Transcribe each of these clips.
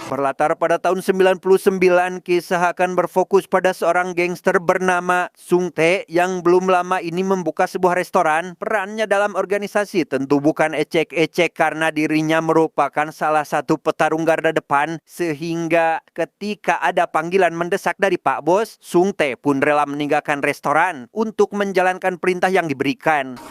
Berlatar pada tahun 99, kisah akan berfokus pada seorang gangster bernama Sung Tae yang belum lama ini membuka sebuah restoran. Perannya dalam organisasi tentu bukan ecek-ecek karena dirinya merupakan salah satu petarung garda depan, sehingga ketika ada panggilan mendesak dari Pak Bos, Sung Tae pun rela meninggalkan restoran untuk menjalankan perintah yang diberikan.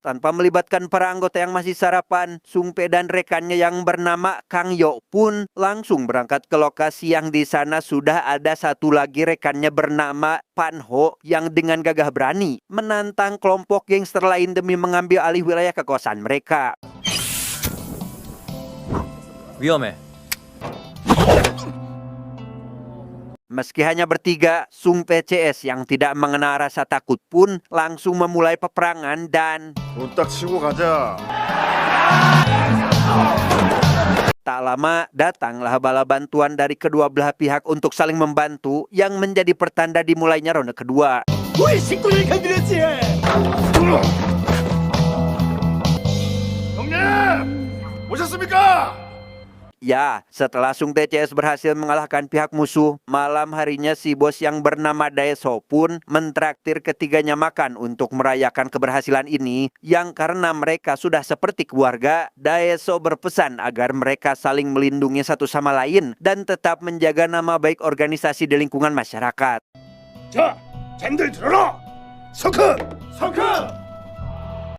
Tanpa melibatkan para anggota yang masih sarapan, Sung Tae dan rekannya yang bernama Kang Yo pun langsung berangkat ke lokasi yang di sana sudah ada satu lagi rekannya bernama Pan Ho yang dengan gagah berani menantang kelompok gangster lain demi mengambil alih wilayah kekuasaan mereka. 위험해. Meski hanya bertiga, Sung PCS yang tidak mengenal rasa takut pun langsung memulai peperangan dan 돈 딱 치고 가자. tak lama datanglah bala bantuan dari kedua belah pihak untuk saling membantu yang menjadi pertanda dimulainya ronde kedua. 우리 식구들 건드렸지. 형님 오셨습니까? Ya, setelah Sung TCS berhasil mengalahkan pihak musuh, malam harinya si bos yang bernama Daeso pun mentraktir ketiganya makan untuk merayakan keberhasilan ini. Yang karena mereka sudah seperti keluarga, Daeso berpesan agar mereka saling melindungi satu sama lain dan tetap menjaga nama baik organisasi di lingkungan masyarakat. 자, 젠들 들어라. 서크, 서크.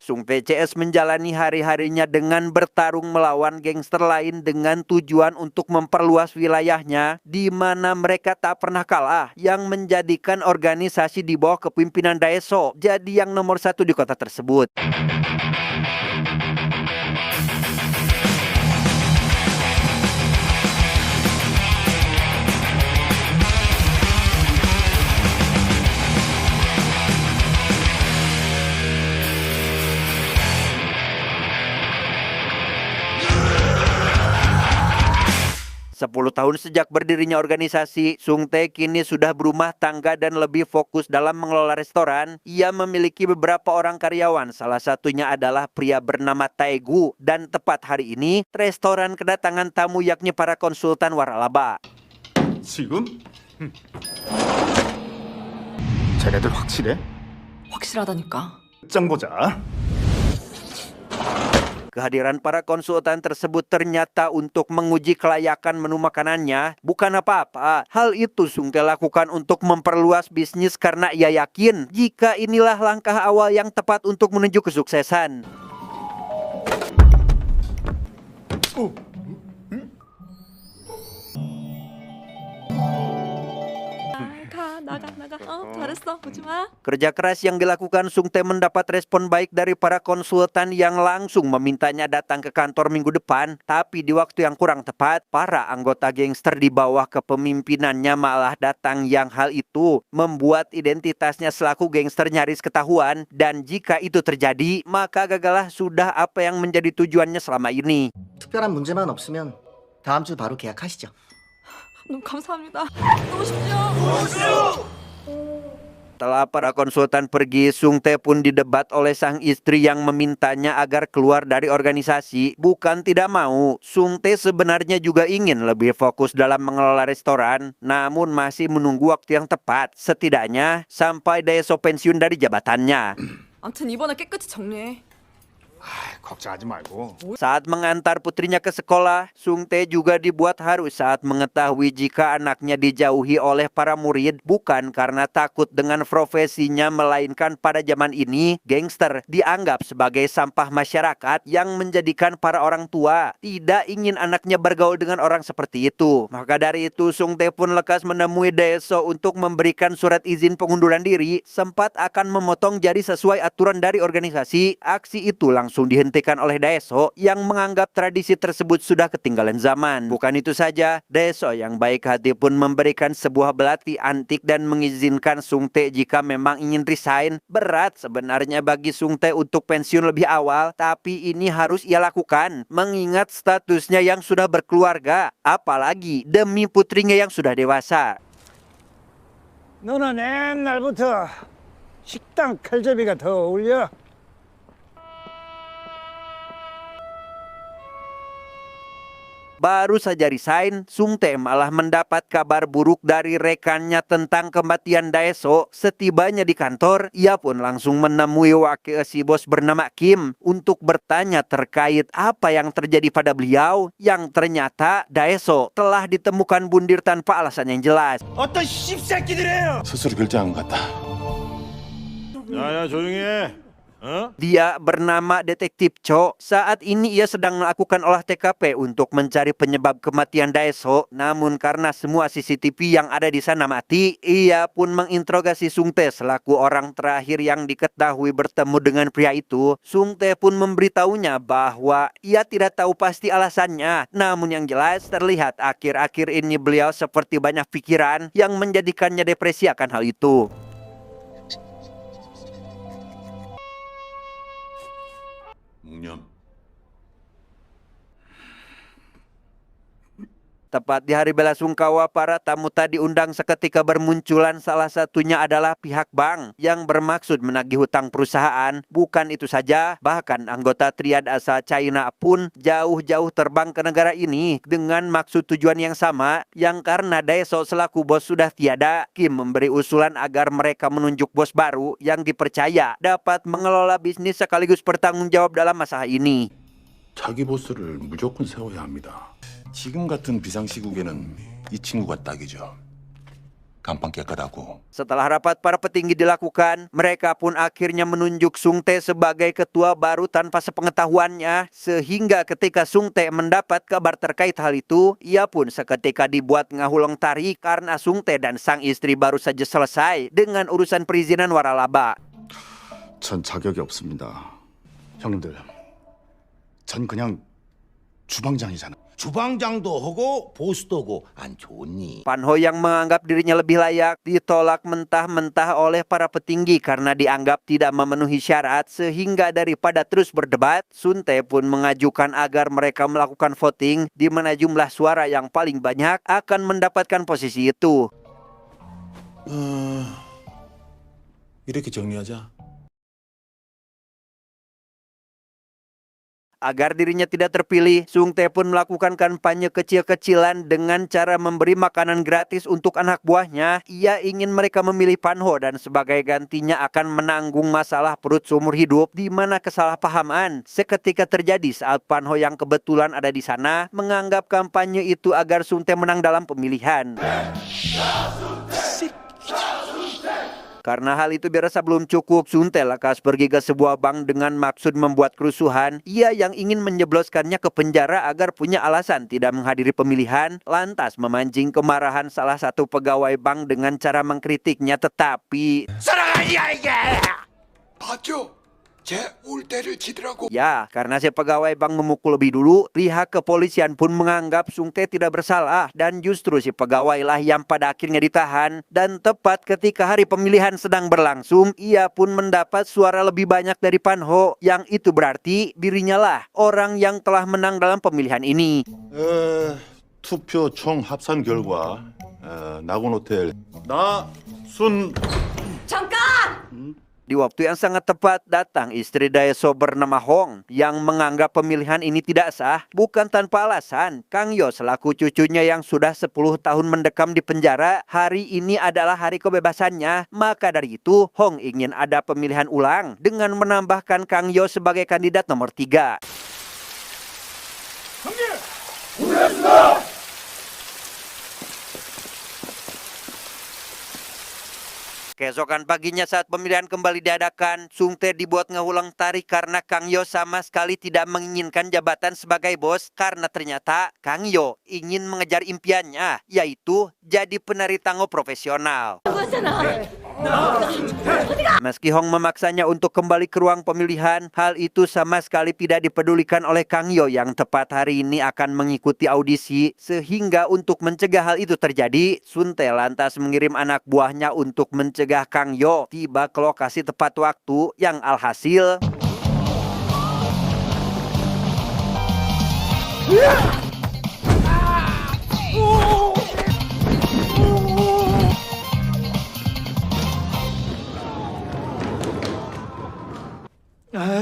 Sung TCS menjalani hari-harinya dengan bertarung melawan gangster lain dengan tujuan untuk memperluas wilayahnya, di mana mereka tak pernah kalah, yang menjadikan organisasi di bawah kepemimpinan Daeso jadi yang nomor satu di kota tersebut. Sepuluh tahun sejak berdirinya organisasi, Sung Tae kini sudah berumah tangga dan lebih fokus dalam mengelola restoran. Ia memiliki beberapa orang karyawan, salah satunya adalah pria bernama Taegu. Dan tepat hari ini, restoran kedatangan tamu yakni para konsultan waralaba. 지금? 쟤네들 확실해? 확실하다니까. 짱 보자. Kehadiran para konsultan tersebut ternyata untuk menguji kelayakan menu makanannya. Bukan apa-apa, hal itu Sung Tae lakukan untuk memperluas bisnis karena ia yakin jika inilah langkah awal yang tepat untuk menuju kesuksesan. 나가. 잘했어. 보지 마. Kerja keras yang dilakukan Sung Tae mendapat respon baik dari para konsultan yang langsung memintanya datang ke kantor minggu depan. Tapi di waktu yang kurang tepat, para anggota gangster di bawah kepemimpinannya malah datang, yang hal itu membuat identitasnya selaku gangster nyaris ketahuan. Dan jika itu terjadi, maka gagallah sudah apa yang menjadi tujuannya selama ini. 특별한 문제만 없으면 다음 주 바로 계약하시죠. 너무 감사합니다. 너무 쉽죠? Setelah para konsultan pergi, Sung Tae pun didebat oleh sang istri yang memintanya agar keluar dari organisasi. Bukan tidak mau, Sung Tae sebenarnya juga ingin lebih fokus dalam mengelola restoran, namun masih menunggu waktu yang tepat, setidaknya sampai Daeso pensiun dari jabatannya. 아무튼 이번에 깨끗이 정리해. 걱정하지 말고. Saat mengantar putrinya ke sekolah, Sung Tae juga dibuat haru saat mengetahui jika anaknya dijauhi oleh para murid bukan karena takut dengan profesinya, melainkan pada zaman ini gangster dianggap sebagai sampah masyarakat yang menjadikan para orang tua tidak ingin anaknya bergaul dengan orang seperti itu. Maka dari itu Sung Tae pun lekas menemui Daeso untuk memberikan surat izin pengunduran diri. Sempat akan memotong jari sesuai aturan dari organisasi, aksi itu langsung dihentikan oleh Daeso yang menganggap tradisi tersebut sudah ketinggalan zaman. Bukan itu saja, Daeso yang baik hati pun memberikan sebuah belati antik dan mengizinkan Sung Tae jika memang ingin resign. Berat sebenarnya bagi Sung Tae untuk pensiun lebih awal, tapi ini harus ia lakukan mengingat statusnya yang sudah berkeluarga, apalagi demi putrinya yang sudah dewasa. 너는 옛날부터 식당 칼제비가 더 어울려. Baru saja resign, Sung Tae malah mendapat kabar buruk dari rekannya tentang kematian Daeseo. Setibanya di kantor, ia pun langsung menemui wakil si bos bernama Kim untuk bertanya terkait apa yang terjadi pada beliau, yang ternyata Daeseo telah ditemukan bundir tanpa alasan yang jelas. 스스로 결정한 것 같다. 야야 조용히 해. Dia bernama Detektif Cho. Saat ini ia sedang melakukan olah TKP untuk mencari penyebab kematian Daeseo. Namun karena semua CCTV yang ada di sana mati, ia pun menginterogasi Sung Tae selaku orang terakhir yang diketahui bertemu dengan pria itu. Sung Tae pun memberitahunya bahwa ia tidak tahu pasti alasannya. Namun yang jelas terlihat akhir-akhir ini beliau seperti banyak pikiran yang menjadikannya depresi akan hal itu. 묵념. Tepat di hari bela sungkawa, para tamu tadi undang seketika bermunculan. Salah satunya adalah pihak bank yang bermaksud menagih hutang perusahaan. Bukan itu saja, bahkan anggota triad asal China pun jauh-jauh terbang ke negara ini dengan maksud tujuan yang sama. Yang karena Daeseo selaku bos sudah tiada, Kim memberi usulan agar mereka menunjuk bos baru yang dipercaya dapat mengelola bisnis sekaligus bertanggung jawab dalam masalah ini. 자기 보스를 무조건 세워야 합니다. 지금 같은 비상시국에는 이 친구가 딱이죠. 간판 깨끗하고. Setelah rapat para petinggi dilakukan, mereka pun akhirnya menunjuk Sung Tae sebagai ketua baru tanpa sepengetahuannya. Sehingga ketika Sung Tae mendapat kabar terkait hal itu, ia pun seketika dibuat ngahulong tarik karena Sung Tae dan sang istri baru saja selesai dengan urusan perizinan waralaba. 전 자격이 없습니다. 형님들, 전 그냥 주방장이잖아. 주방장도 하고 보스도 하고 안 좋니? Pan Ho yang menganggap dirinya lebih layak ditolak mentah-mentah oleh para petinggi karena dianggap tidak memenuhi syarat. Sehingga daripada terus berdebat, Sung Tae pun mengajukan agar mereka melakukan voting di mana jumlah suara yang paling banyak akan mendapatkan posisi itu. 이렇게 정리하자. Agar dirinya tidak terpilih, Sung Tae pun melakukan kampanye kecil-kecilan dengan cara memberi makanan gratis untuk anak buahnya. Ia ingin mereka memilih Pan Ho dan sebagai gantinya akan menanggung masalah perut seumur hidup, di mana kesalahpahaman seketika terjadi saat Pan Ho yang kebetulan ada di sana menganggap kampanye itu agar Sung Tae menang dalam pemilihan. Karena hal itu dirasa belum cukup, Sung Tae lekas pergi ke sebuah bank dengan maksud membuat kerusuhan. Ia yang ingin menjebloskannya ke penjara agar punya alasan tidak menghadiri pemilihan, lantas memancing kemarahan salah satu pegawai bank dengan cara mengkritiknya. Tetapi ya, karena si pegawai bank memukul lebih dulu, pihak kepolisian pun menganggap Sung Tae tidak bersalah dan justru si pegawai lah yang pada akhirnya ditahan. Dan tepat ketika hari pemilihan sedang berlangsung, ia pun mendapat suara lebih banyak dari Pan Ho, yang itu berarti dirinya lah orang yang telah menang dalam pemilihan ini. 투표 총 합산 결과 나곤호텔 나순. 잠깐! Di waktu yang sangat tepat datang istri Daeseo bernama Hong yang menganggap pemilihan ini tidak sah. Bukan tanpa alasan, Kang Yo selaku cucunya yang sudah 10 tahun mendekam di penjara, hari ini adalah hari kebebasannya. Maka dari itu Hong ingin ada pemilihan ulang dengan menambahkan Kang Yo sebagai kandidat nomor 3. Keesokan paginya saat pemilihan kembali diadakan, Sung Tae dibuat ngulang tarik karena Kang Yo sama sekali tidak menginginkan jabatan sebagai bos karena ternyata Kang Yo ingin mengejar impiannya, yaitu jadi penari tango profesional. Meski Hong memaksanya untuk kembali ke ruang pemilihan, hal itu sama sekali tidak dipedulikan oleh Kang Yo yang tepat hari ini akan mengikuti audisi. Sehingga untuk mencegah hal itu terjadi, Sung Tae lantas mengirim anak buahnya untuk mencegah Kang Yo tiba ke lokasi tepat waktu, yang alhasil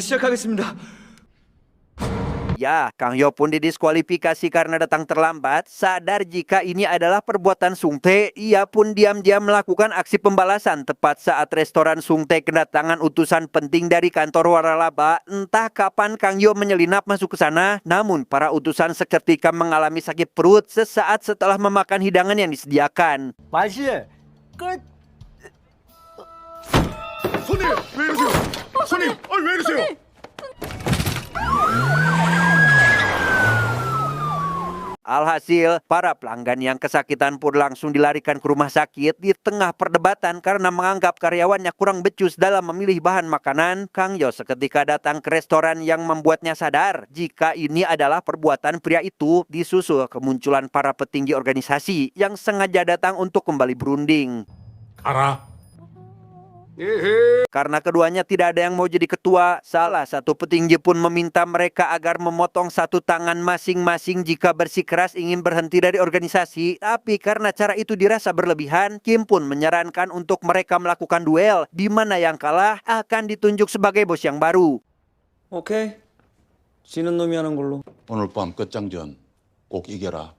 시작하겠습니다. Ya, Kang Yo pun didiskualifikasi karena datang terlambat. Sadar jika ini adalah perbuatan Sung Tae, ia pun diam-diam melakukan aksi pembalasan tepat saat restoran Sung Tae kedatangan utusan penting dari kantor waralaba. Entah kapan Kang Yo menyelinap masuk ke sana, namun para utusan seketika mengalami sakit perut sesaat setelah memakan hidangan yang disediakan. 손님 왜 이러세요? 손님, 왜 이러세요? Alhasil, para pelanggan yang kesakitan pun langsung dilarikan ke rumah sakit di tengah perdebatan karena menganggap karyawannya kurang becus dalam memilih bahan makanan. Kang Yo seketika datang ke restoran yang membuatnya sadar jika ini adalah perbuatan pria itu, disusul kemunculan para petinggi organisasi yang sengaja datang untuk kembali berunding. 가라. Karena keduanya tidak ada yang mau jadi ketua, salah satu petinggi pun meminta mereka agar memotong satu tangan masing-masing jika bersikeras ingin berhenti dari organisasi. Tapi karena cara itu dirasa berlebihan, Kim pun menyarankan untuk mereka melakukan duel, di mana yang kalah akan ditunjuk sebagai bos yang baru. 오케이. 지는 놈이 하는 걸로. 오늘 밤 끝장전 꼭 이겨라.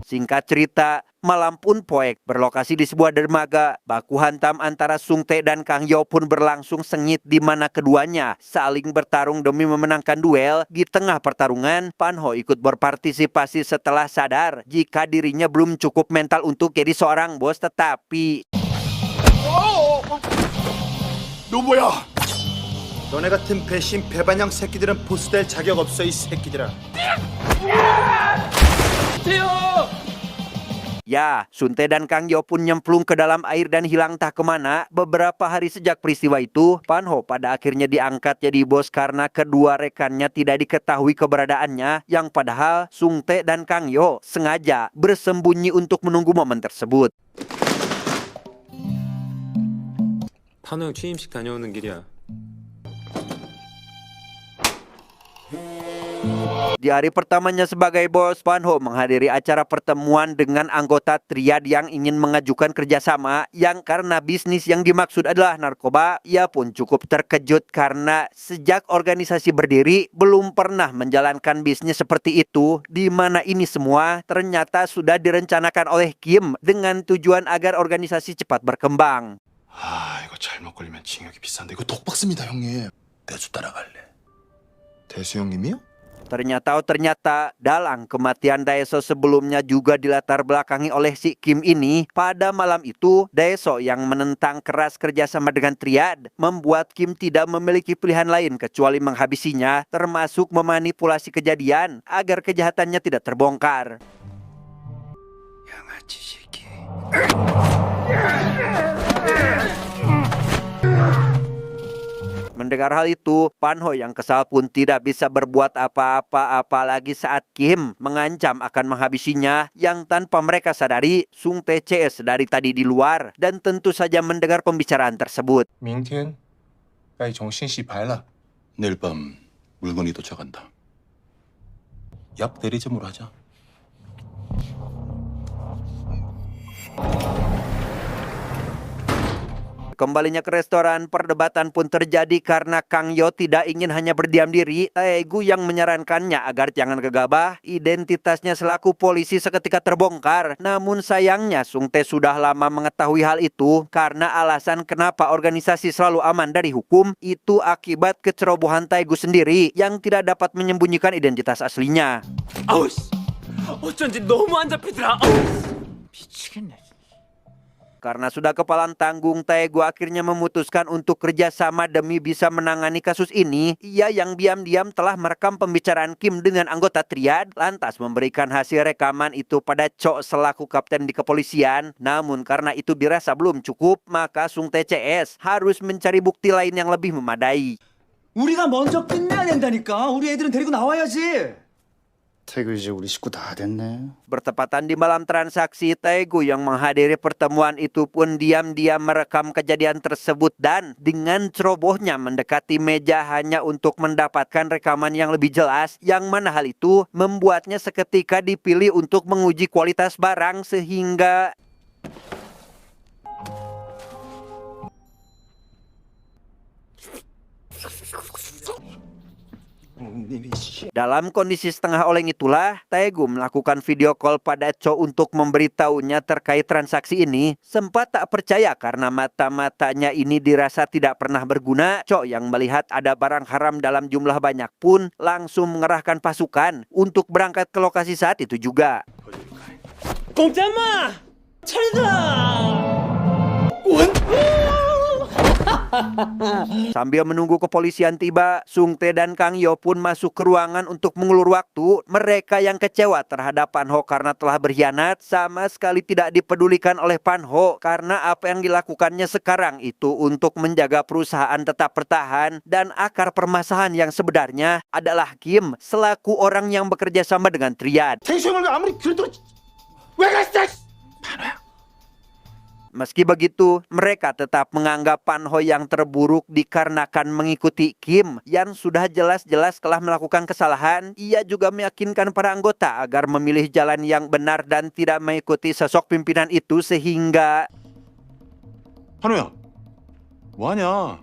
Singkat cerita, malam pun Poek berlokasi di sebuah dermaga. Baku hantam antara Sung Tae dan Kang Yo pun berlangsung sengit di mana keduanya saling bertarung demi memenangkan duel. Di tengah pertarungan, Pan Ho ikut berpartisipasi setelah sadar jika dirinya belum cukup mental untuk jadi seorang bos, tetapi 너 뭐야? 너네 같은 배신 배반양 새끼들은 보스 될 자격 없어 이 새끼들아. ya, Sun Tae dan Kang Yo pun nyemplung ke dalam air dan hilang tak kemana. Beberapa hari sejak peristiwa itu, Pan Ho pada akhirnya diangkat jadi bos karena kedua rekannya tidak diketahui keberadaannya, yang padahal Sung Tae dan Kang Yo sengaja bersembunyi untuk menunggu momen tersebut. 판호 형 취임식 다녀오는 길이야. Di hari pertamanya sebagai bos, Pan Ho menghadiri acara pertemuan dengan anggota triad yang ingin mengajukan kerjasama yang karena bisnis yang dimaksud adalah narkoba. Ia pun cukup terkejut karena sejak organisasi berdiri belum pernah menjalankan bisnis seperti itu, di mana ini semua ternyata sudah direncanakan oleh Kim dengan tujuan agar organisasi cepat berkembang. 아, 이거 잘못 걸리면 징역이 비싼데 이거 독박습니다, 형님. 대수 따라갈래. 대수 형님이요? Ternyata dalang kematian Daeso sebelumnya juga dilatar belakangi oleh si Kim ini. Pada malam itu, Daeso yang menentang keras kerjasama dengan triad membuat Kim tidak memiliki pilihan lain kecuali menghabisinya, termasuk memanipulasi kejadian agar kejahatannya tidak terbongkar. 양아치 새끼. Mendengar hal itu, Pan Ho yang kesal pun tidak bisa berbuat apa-apa, apalagi saat Kim mengancam akan menghabisinya, yang tanpa mereka sadari, Sung Tae CS dari tadi di luar dan tentu saja mendengar pembicaraan tersebut. 明天该从信息牌了。 내일 밤 물건이 도착한다. 약 대리점으로 하자. Kembalinya ke restoran, perdebatan pun terjadi karena Kang Yo tidak ingin hanya berdiam diri. Taegu yang menyarankannya agar jangan gegabah. Identitasnya selaku polisi seketika terbongkar. Namun sayangnya Sung Tae sudah lama mengetahui hal itu karena alasan kenapa organisasi selalu aman dari hukum itu akibat kecerobohan Taegu sendiri yang tidak dapat menyembunyikan identitas aslinya. 아우씨. 어쩐지 너무 안 잡히더라. 아우. 미치겠네. Karena sudah kepalang tanggung, Taegu akhirnya memutuskan untuk kerjasama demi bisa menangani kasus ini. Ia yang diam-diam telah merekam pembicaraan Kim dengan anggota triad, lantas memberikan hasil rekaman itu pada Cho selaku kapten di kepolisian. Namun karena itu dirasa belum cukup, maka Sung Tae CS harus mencari bukti lain yang lebih memadai. 우리가 먼저 끝내야 된다니까. 우리 애들은 데리고 나와야지. 태그 이제 우리 식구 다 됐네. Bertepatan di malam transaksi, Taegu yang menghadiri pertemuan itu pun diam-diam merekam kejadian tersebut dan dengan cerobohnya mendekati meja hanya untuk mendapatkan rekaman yang lebih jelas, yang mana hal itu membuatnya seketika dipilih untuk menguji kualitas barang sehingga Dalam kondisi setengah oleng itulah, Taegu melakukan video call pada Cho untuk memberitahunya terkait transaksi ini. Sempat tak percaya karena mata-matanya ini dirasa tidak pernah berguna. Cho yang melihat ada barang haram dalam jumlah banyak pun langsung mengerahkan pasukan untuk berangkat ke lokasi saat itu juga. 공짜마 차례다. Sambil menunggu kepolisian tiba, Sung Tae dan Kang Yo pun masuk ke ruangan untuk mengulur waktu. Mereka yang kecewa terhadap Pan Ho karena telah berkhianat sama sekali tidak dipedulikan oleh Pan Ho karena apa yang dilakukannya sekarang itu untuk menjaga perusahaan tetap bertahan, dan akar permasalahan yang sebenarnya adalah Kim selaku orang yang bekerja sama dengan Triad. Meski begitu, mereka tetap menganggap Pan Ho yang terburuk dikarenakan mengikuti Kim yang sudah jelas-jelas telah melakukan kesalahan. Ia juga meyakinkan para anggota agar memilih jalan yang benar dan tidak mengikuti sosok pimpinan itu sehingga... 한호야, 뭐하냐?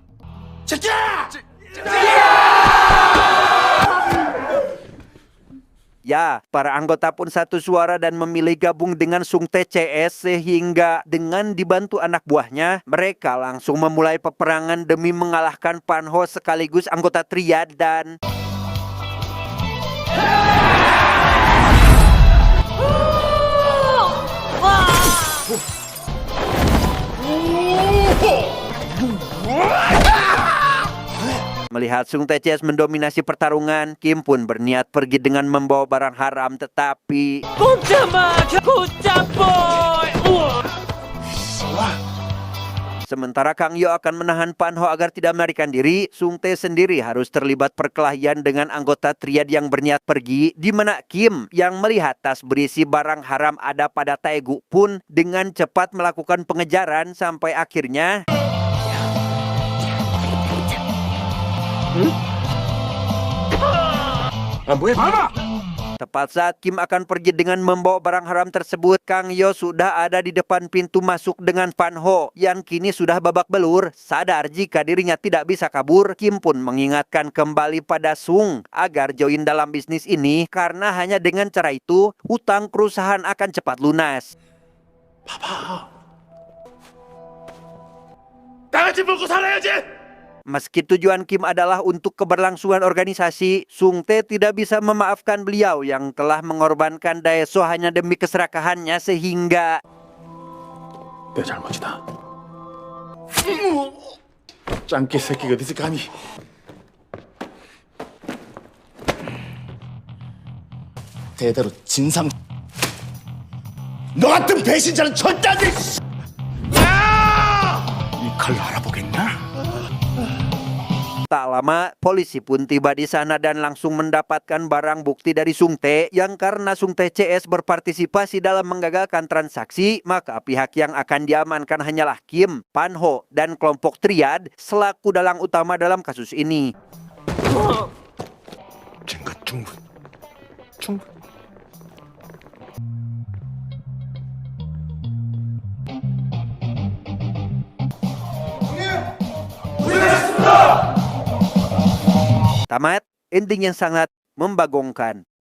Ya, para anggota pun satu suara dan memilih gabung dengan Sung Tae CS sehingga dengan dibantu anak buahnya, mereka langsung memulai peperangan demi mengalahkan Pan Ho sekaligus anggota Triad dan... Melihat Sung Tae CS mendominasi pertarungan, Kim pun berniat pergi dengan membawa barang haram, tetapi... 공짜마 공짜보이. Sementara Kang Yo akan menahan Pan Ho agar tidak melarikan diri, Sung Tae sendiri harus terlibat perkelahian dengan anggota Triad yang berniat pergi, di mana Kim yang melihat tas berisi barang haram ada pada Taegu pun dengan cepat melakukan pengejaran sampai akhirnya... Tepat saat Kim akan pergi dengan membawa barang haram tersebut, Kang Yo sudah ada di depan pintu masuk dengan Pan Ho yang kini sudah babak belur. Sadar jika dirinya tidak bisa kabur, Kim pun mengingatkan kembali pada Sung agar join dalam bisnis ini karena hanya dengan cara itu hutang perusahaan akan cepat lunas. Meski tujuan Kim adalah untuk keberlangsungan organisasi, Sung Tae tidak bisa memaafkan beliau yang telah mengorbankan Daeso hanya demi keserakahannya sehingga... 내 잘못이다. 짱깨 새끼가 어디서 감히? 대대로 진상. 너 같은 배신자는 절대 안 돼. 이 칼로 알아보겠냐? Tak lama, polisi pun tiba di sana dan langsung mendapatkan barang bukti dari Sung Tae yang karena Sung Tae CS berpartisipasi dalam menggagalkan transaksi, maka pihak yang akan diamankan hanyalah Kim, Pan Ho, dan kelompok Triad selaku dalang utama dalam kasus ini. 증거 충분. Tamat, ending yang sangat membagongkan.